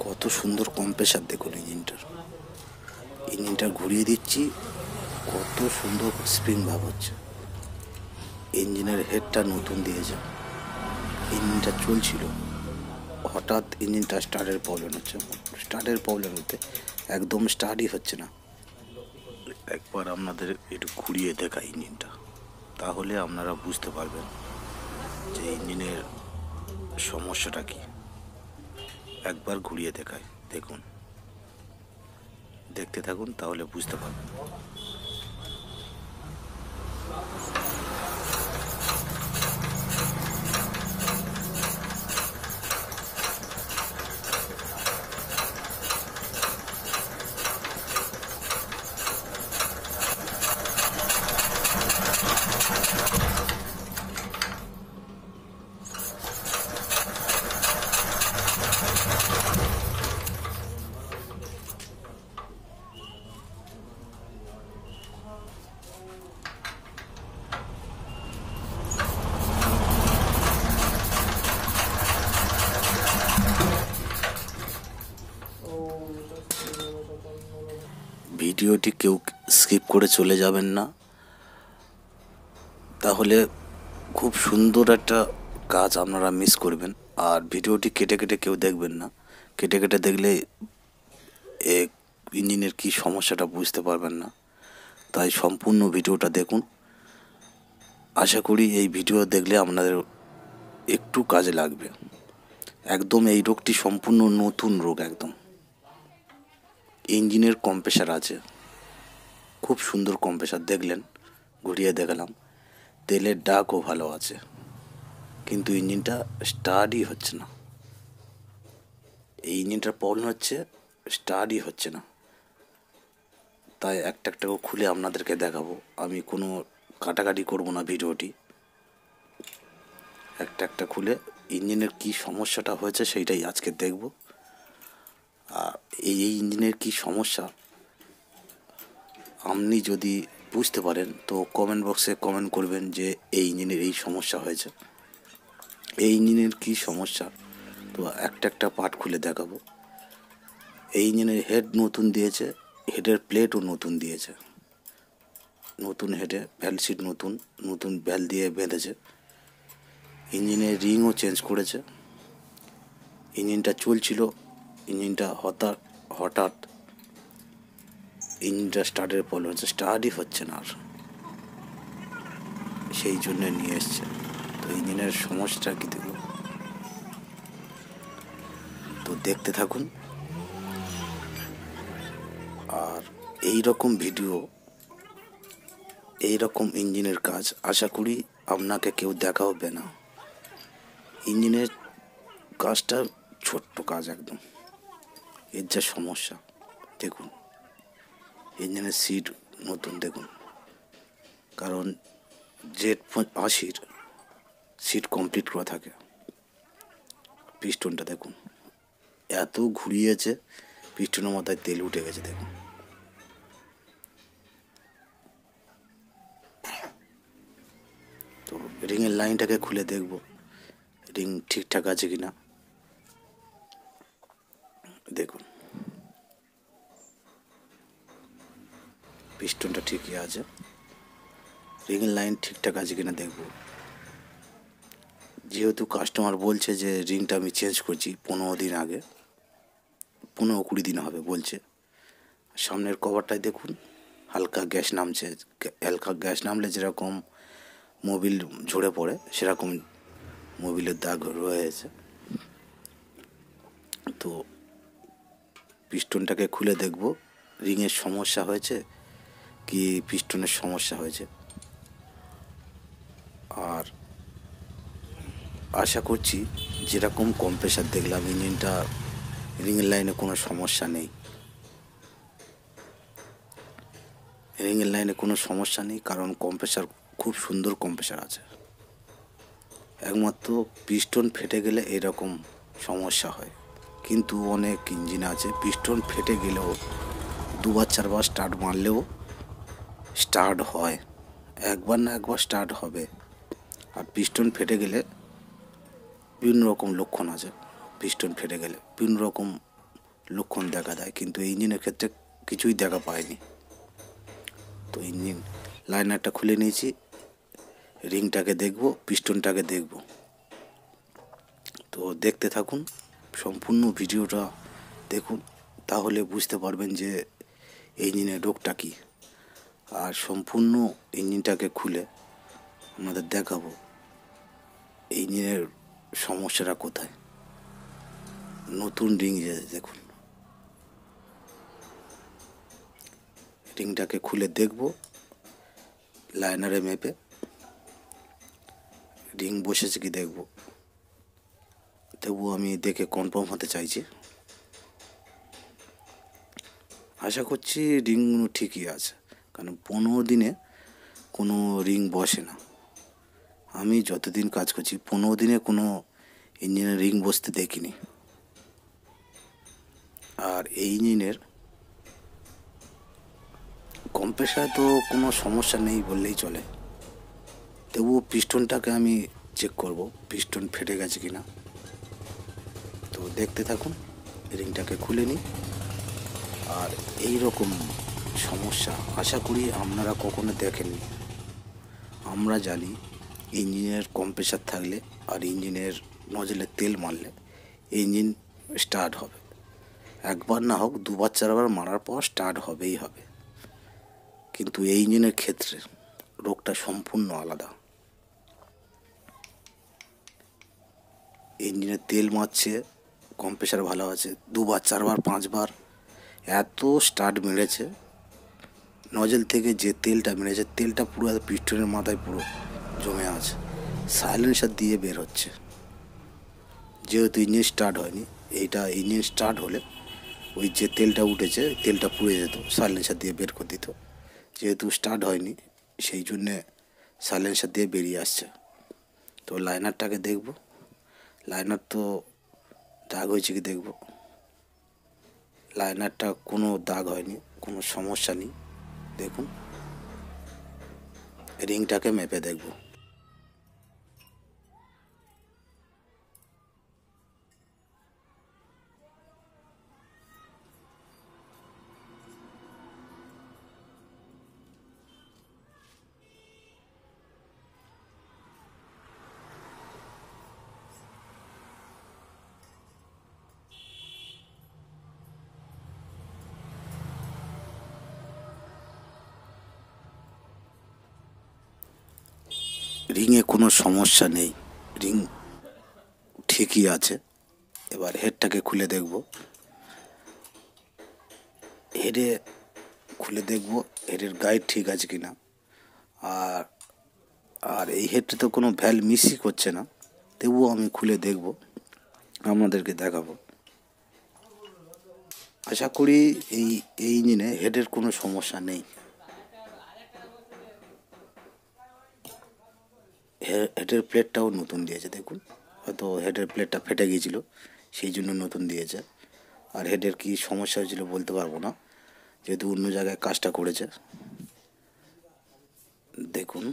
কত সুন্দর কম্প্রেসার দেখুন ইঞ্জিনটা ঘুরিয়ে দিচ্ছি, কত সুন্দর স্প্রিং ভাব হচ্ছে। ইঞ্জিনের হেডটা নতুন দিয়েছে। ইঞ্জিনটা চলছিল, হঠাৎ ইঞ্জিনটা স্টার্টের প্রবলেম হতে একদম স্টার্টই হচ্ছে না। একবার আপনাদের একটু ঘুরিয়ে দেখাই ইঞ্জিনটা, তাহলে আপনারা বুঝতে পারবেন যে ইঞ্জিনের সমস্যাটা কি। একবার ঘুরিয়ে দেখায়, দেখুন, দেখতে থাকুন, তাহলে বুঝতে পারবেন। ভিডিওটি কেউ স্কিপ করে চলে যাবেন না, তাহলে খুব সুন্দর একটা কাজ আপনারা মিস করবেন। আর ভিডিওটি কেটে কেটে কেউ দেখবেন না, কেটে কেটে দেখলে ইঞ্জিনের কি সমস্যাটা বুঝতে পারবেন না। তাই সম্পূর্ণ ভিডিওটা দেখুন। আশা করি এই ভিডিও দেখলে আপনাদের একটু কাজে লাগবে। একদম এই রোগটি সম্পূর্ণ নতুন রোগ। একদম ইঞ্জিনের কম্প্রেসার আছে, খুব সুন্দর কম্প্রেসার, দেখলেন, ঘুরিয়ে দেখালাম। তেলের ডাকও ভালো আছে, কিন্তু ইঞ্জিনটা স্টার্টই হচ্ছে না। এই ইঞ্জিনটার প্রবলেম হচ্ছে, স্টার্টই হচ্ছে না। তাই একটা একটা করে খুলে আপনাদেরকে দেখাবো। আমি কোনো কাটাকাটি করব না ভিডিওটি, একটা একটা খুলে ইঞ্জিনের কি সমস্যাটা হয়েছে সেইটাই আজকে দেখব। আর এই ইঞ্জিনের কি সমস্যা আপনি যদি বুঝতে পারেন তো কমেন্ট বক্সে কমেন্ট করবেন যে এই ইঞ্জিনের এই সমস্যা হয়েছে। এই ইঞ্জিনের কি সমস্যা তো একটা একটা পার্ট খুলে দেখাবো। এই ইঞ্জিনের হেড নতুন দিয়েছে, হেডের প্লেটও নতুন দিয়েছে, নতুন হেডে ভ্যাল সিট নতুন নতুন ভ্যাল দিয়ে বেঁধেছে। ইঞ্জিনের রিংও চেঞ্জ করেছে। ইঞ্জিনটা চলছিল, ইঞ্জিনটা হঠাৎ ইঞ্জিনটা স্টার্টের প্রবলেম হচ্ছে, স্টার্টই হচ্ছে না আর, সেই জন্য নিয়ে এসছে। তো ইঞ্জিনের সমস্যাটা কি দেখুন, তো দেখতে থাকুন। আর এই রকম ভিডিও, এই রকম ইঞ্জিনের কাজ আশা করি আপনাকে কেউ দেখাবে না। ইঞ্জিনের কাজটা ছোট্ট কাজ একদম, এর যা সমস্যা দেখুন। ইঞ্জিনের সিট নতুন দেখুন, কারণ Z80 সিট কমপ্লিট করা থাকে। পিস্টনটা দেখুন, এত ঘুরিয়েছে, পিস্টনের মাথায় তেল উঠে গেছে দেখুন। তো রিংয়ের লাইনটাকে খুলে দেখব, রিং ঠিকঠাক আছে কিনা। দেখুন পিস্টনটা ঠিকই আছে, রিংয়ের লাইন ঠিকঠাক আছে কিনা দেখব। যেহেতু কাস্টমার বলছে যে রিংটা আমি চেঞ্জ করছি 15 দিন আগে, 15-20 দিন হবে বলছে। সামনের কভারটায় দেখুন হালকা গ্যাস নামছে, হালকা গ্যাস নামলে যেরকম মোবিল ঝরে পড়ে সেরকম মোবিলের দাগ রয়েছে। তো পিস্টনটাকে খুলে দেখব রিংয়ের সমস্যা হয়েছে কি পিস্টনের সমস্যা হয়েছে। আর আশা করছি যেরকম কম্প্রেসার দেখলাম ইঞ্জিনটা রিংয়ের লাইনে কোনো সমস্যা নেই, রিংয়ের লাইনে কোনো সমস্যা নেই, কারণ কম্প্রেসার খুব সুন্দর কম্প্রেসার আছে। একমাত্র পিস্টন ফেটে গেলে এরকম সমস্যা হয়, কিন্তু অনেক ইঞ্জিন আছে পিস্টন ফেটে গেলেও 2-4 বার স্টার্ট মারলেও স্টার্ট হয়, একবার না একবার স্টার্ট হবে। আর পিস্টন ফেটে গেলে বিভিন্ন রকম লক্ষণ আছে। পিস্টন ফেটে গেলে বিভিন্ন রকম লক্ষণ দেখা দেয়, কিন্তু ইঞ্জিনের ক্ষেত্রে কিছুই দেখা পায়নি। তো ইঞ্জিন লাইনারটা খুলে নিয়েছি, রিংটাকে দেখব, পিস্টনটাকে দেখব। তো দেখতে থাকুন, সম্পূর্ণ ভিডিওটা দেখুন, তাহলে বুঝতে পারবেন যে ইঞ্জিনের রোগটা কী। আর সম্পূর্ণ ইঞ্জিনটাকে খুলে আপনাদের দেখাবো ইঞ্জিনের সমস্যাটা কোথায়। নতুন রিং যে দেখুন, রিংটাকে খুলে দেখব, লাইনারে মেপে রিং বসেছে কি দেখব। তবুও আমি দেখে কনফার্ম হতে চাইছি। আশা করছি রিংগুলো ঠিকই আছে, কারণ 15 দিনে কোনো রিং বসে না। আমি যতদিন কাজ করছি 15 দিনে কোনো ইঞ্জিনের রিং বসতে দেখিনি। আর এই ইঞ্জিনের কম্প্রেসারে তো কোনো সমস্যা নেই বললেই চলে। তবুও পিস্টনটাকে আমি চেক করব, পিস্টন ফেটে গেছে কিনা। তো দেখতে থাকুন, রিংটাকে খুলে নিই। আর এই রকম সমস্যা আশা করি আপনারা কখনো দেখেননি। আমরা জানি ইঞ্জিনের কম্প্রেসার থাকলে আর ইঞ্জিনের নজলে তেল মারলে ইঞ্জিন স্টার্ট হবে। একবার না হোক 2বার 4বার মারার পর স্টার্ট হবেই হবে। কিন্তু এই ইঞ্জিনের ক্ষেত্রে রোগটা সম্পূর্ণ আলাদা। ইঞ্জিনে তেল মারছে, কম্প্রেসার ভালো আছে, 2বার 4বার 5বার এত স্টার্ট মেরেছে, নজল থেকে যে তেলটা মেরেছে তেলটা পুরো পিস্টনের মাথায় পুরো জমে আছে, সাইলেন্সার দিয়ে বের হচ্ছে। যেহেতু ইঞ্জিন স্টার্ট হয়নি, এইটা ইঞ্জিন স্টার্ট হলে ওই যে তেলটা উঠেছে তেলটা পুড়ে যেত, সাইলেন্সার দিয়ে বের করে দিত। যেহেতু স্টার্ট হয়নি সেই জন্যে সাইলেন্সার দিয়ে বেরিয়ে আসছে। তো লাইনারটাকে দেখব, লাইনার তো দাগ হয়েছে কি দেখব। লাইনারটা কোনো দাগ হয়নি, কোনো সমস্যা নেই। দেখুন, রিংটাকে মেপে দেখব। রিংয়ে কোনো সমস্যা নেই, রিং ঠিকই আছে। এবার হেডটাকে খুলে দেখব, হেডে খুলে দেখব হেডের গাইড ঠিক আছে কি না। আর আর এই হেডটা তো কোনো ভ্যাল মিসই করছে না, তবুও আমি খুলে দেখব, আপনাদেরকে দেখাবো। আশা করি এই ইঞ্জিনে হেডের কোনো সমস্যা নেই। হেডের প্লেটটাও নতুন দিয়েছে দেখুন, হয়তো হেডের প্লেটটা ফেটে গিয়েছিল সেই জন্য নতুন দিয়েছে। আর হেডের কী সমস্যা হয়েছিল বলতে পারবো না, যেহেতু অন্য জায়গায় কাজটা করেছে। দেখুন,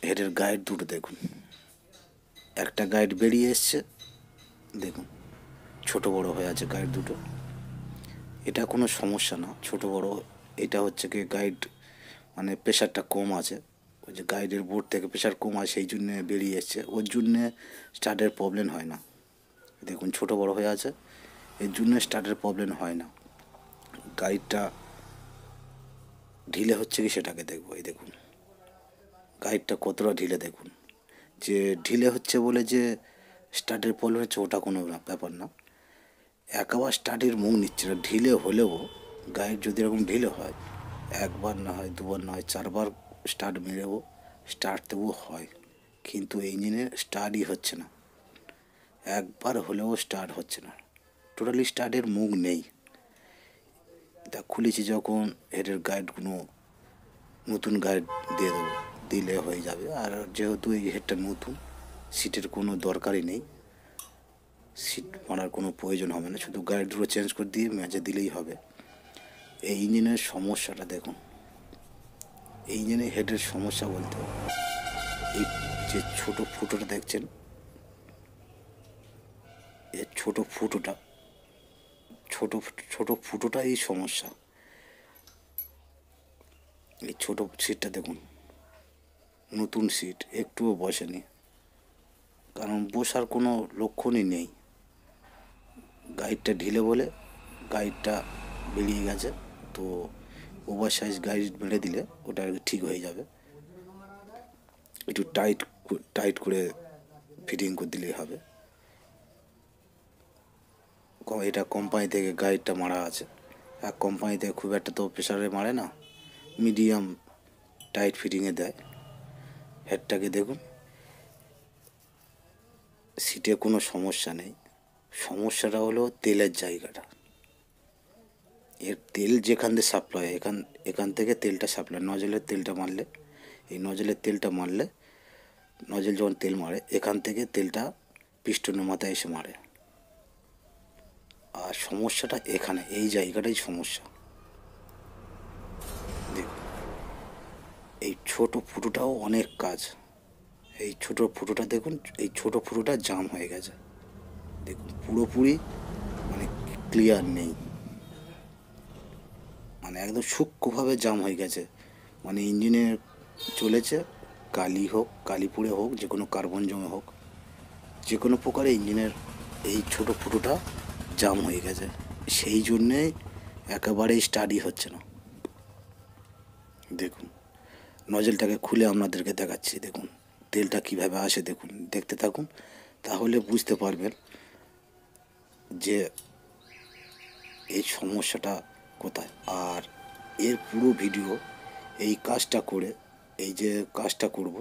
হেডের গাইড দুটো দেখুন, একটা গাইড বেরিয়ে এসছে, দেখুন ছোট বড় হয়ে আছে গাইড দুটো। এটা কোনো সমস্যা না, ছোট বড়। এটা হচ্ছে কি গাইড মানে প্রেশারটা কম আছে, ওই যে গাইডের বোর্ড থেকে প্রেশার কম আছে সেই জন্যে বেরিয়ে এসছে, ওর জন্যে স্টার্টের প্রবলেম হয় না। দেখুন ছোট বড় হয়ে আছে, এর জন্য স্টার্টের প্রবলেম হয় না। গাইডটা ঢিলে হচ্ছে কি সেটাকে দেখবো। এই দেখুন গাইডটা কতটা ঢিলে, দেখুন যে ঢিলে হচ্ছে বলে যে স্টার্টের প্রবলেম হচ্ছে ওটা কোনো ব্যাপার না। একবার স্টার্টের মুখ নিচ্ছে না, ঢিলে হলেও গাইড যদি এরকম ঢিলে হয়, একবার না হয় 2বার না হয় 4বার স্টার্ট মেরেও স্টার্ট তবুও হয়, কিন্তু এই ইঞ্জিনে স্টার্টই হচ্ছে না, একবার হলেও স্টার্ট হচ্ছে না, টোটালি স্টার্টের মুখ নেই। তা খুলেছি যখন হেডের গাইডগুলো নতুন গাইড দিয়ে দেবো, দিলে হয়ে যাবে। আর যেহেতু এই হেডটা নতুন, সিটের কোনো দরকারই নেই, সিট মারার কোনো প্রয়োজন হবে না, শুধু গাইডগুলো চেঞ্জ করে দিয়ে ম্যাচে দিলেই হবে। এই ইঞ্জিনের সমস্যাটা দেখুন, এই ইঞ্জিনের হেডের সমস্যা বলতে এই যে ছোট ফুটোটা দেখছেন, এর ছোট ফুটোটা ছোট ছোট ফুটোটাই সমস্যা। এই ছোট সিটটা দেখুন, নতুন সিট, একটুও বসেনি, কারণ বসার কোনো লক্ষণই নেই। গাইডটা ঢিলে বলে গাইডটা বেরিয়ে গেছে, তো ওভার সাইজ গাইড বেঁধে দিলে ওটা আর কি ঠিক হয়ে যাবে। একটু টাইট করে ফিটিং করে দিলেই হবে। এটা কোম্পানি থেকে গাইডটা মারা আছে, আর কোম্পানি থেকে খুব একটা তো প্রেসারে মারে না, মিডিয়াম টাইট ফিটিংয়ে দেয়। হেডটাকে দেখুন, সিটে কোনো সমস্যা নেই, সমস্যাটা হলো তেলের জায়গাটা। এর তেল যেখান থেকে সাপ্লাই, এখান থেকে তেলটা সাপ্লাই, নজলের তেলটা মারলে, এই নজলের তেলটা মারলে, নজল যখন তেল মারে এখান থেকে তেলটা পিস্টনের মাথায় এসে মারে। আর সমস্যাটা এখানে, এই জায়গাটাই সমস্যা। দেখুন, এই ছোট ফুটোটাও অনেক কাজ। এই ছোট ফুটোটা দেখুন, এই ছোট ফুটোটা জাম হয়ে গেছে, দেখুন পুরোপুরি মানে ক্লিয়ার নেই, মানে একদম সূক্ষ্মভাবে জাম হয়ে গেছে। মানে ইঞ্জিনে চলেছে, কালি হোক, কালিপুরে হোক, যে কোনো কার্বন জমে হোক, যে কোনো প্রকারে ইঞ্জিনের এই ছোট ফুটোটা জাম হয়ে গেছে। সেই জন্যে একেবারেই স্টাডি হচ্ছে না। দেখুন, নজলটাকে খুলে আপনাদেরকে দেখাচ্ছি, দেখুন তেলটা কিভাবে আসে, দেখুন, দেখতে থাকুন, তাহলে বুঝতে পারবেন যে এই সমস্যাটা কোথায়। আর এর পুরো ভিডিও, এই কাজটা করে, এই যে কাজটা করব,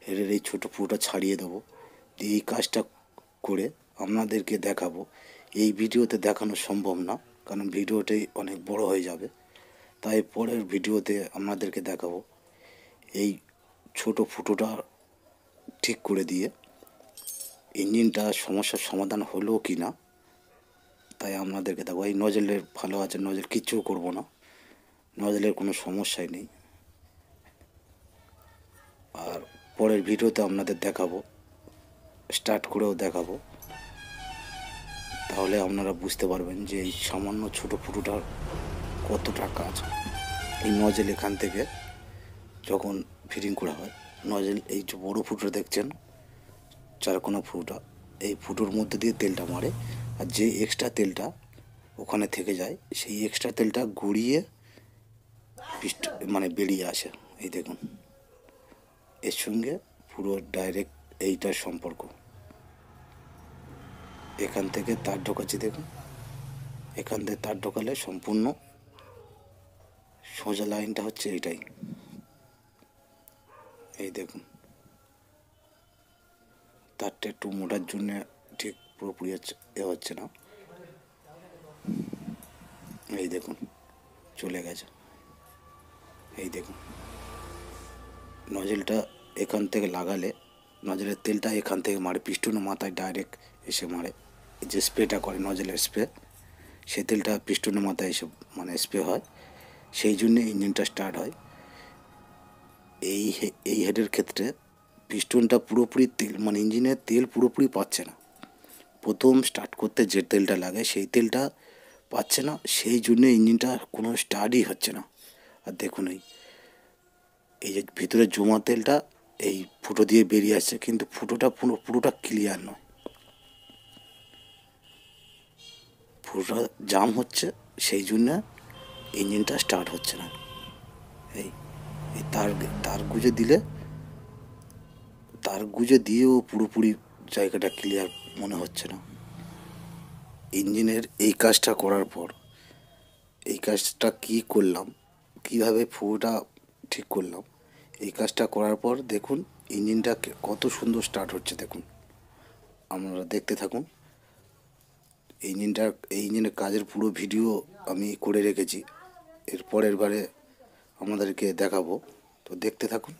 এর এই ছোটো ফুটোটা ছাড়িয়ে দেবো, এই কাজটা করে আপনাদেরকে দেখাবো। এই ভিডিওতে দেখানো সম্ভব না, কারণ ভিডিওটাই অনেক বড় হয়ে যাবে, তাই পরের ভিডিওতে আপনাদেরকে দেখাবো এই ছোট ফুটোটা ঠিক করে দিয়ে ইঞ্জিনটা সমস্যার সমাধান হলো কি না, তাই আপনাদেরকে দেখাবো। এই নজলের ভালো আছে, নজল কিচ্ছু করব না, নজলের কোনো সমস্যাই নেই। আর পরের ভিডিওতে আপনাদের দেখাবো, স্টার্ট করেও দেখাবো, তাহলে আপনারা বুঝতে পারবেন যে এই সামান্য ছোট ফুটোটার কতটা কাজ। এই নজল এখান থেকে যখন ফিটিং করা হয়, নজল এই যে বড়ো ফুটো দেখছেন, চারকোনা ফুটোটা, এই ফুটোর মধ্যে দিয়ে তেলটা মারে, আর যে এক্সট্রা তেলটা ওখানে থেকে যায়, সেই এক্সট্রা তেলটা গড়িয়ে মানে বেরিয়ে আসে। এই দেখুন, এর সঙ্গে পুরো ডাইরেক্ট এইটার সম্পর্ক। এখান থেকে তার ঢোকাচ্ছি, দেখুন, এখান থেকে তার ঢোকালে সম্পূর্ণ সোজা লাইনটা হচ্ছে এইটাই। এই দেখুন, তারটা একটু মোটার জন্য ঠিক পুরোপুরি হচ্ছে না। এই দেখুন, চলে গেছে। এই দেখুন, নজলটা এখান থেকে লাগালে নজলের তেলটা এখান থেকে মারে, পিস্টনের মাথায় ডাইরেক্ট এসে মারে। যে স্প্রেটা করে নজলের স্প্রে, সে তেলটা পিস্টনের মাথায় এসে মানে স্প্রে হয়, সেই জন্যে ইঞ্জিনটা স্টার্ট হয়। এই হেডের ক্ষেত্রে পিস্টনটা পুরোপুরি তেল, মানে ইঞ্জিনের তেল পুরোপুরি পাচ্ছে না। প্রথম স্টার্ট করতে যে তেলটা লাগে সেই তেলটা পাচ্ছে না, সেই জন্যে ইঞ্জিনটা কোনো স্টার্টই হচ্ছে না। আর দেখুন, এই যে ভিতরে জমা তেলটা এই ফুটো দিয়ে বেরিয়ে আসছে, কিন্তু ফুটোটা পুরোটা ক্লিয়ার নয়, পুরোটা জাম হচ্ছে, সেই জন্য ইঞ্জিনটা স্টার্ট হচ্ছে না। এই এই তার গুঁজে দিয়েও পুরোপুরি জায়গাটা ক্লিয়ার মনে হচ্ছে না। ইঞ্জিনের এই কাজটা করার পর, এই কাজটা কী করলাম, কীভাবে ফুটোটা ঠিক করলাম, এই কাজটা করার পর দেখুন ইঞ্জিনটা কত সুন্দর স্টার্ট হচ্ছে। দেখুন, আপনারা দেখতে থাকুন। এই ইঞ্জিনের কাজের পুরো ভিডিও আমি করে রেখেছি, এর পরের বারে আমাদেরকে দেখাবো, তো দেখতে থাকুন।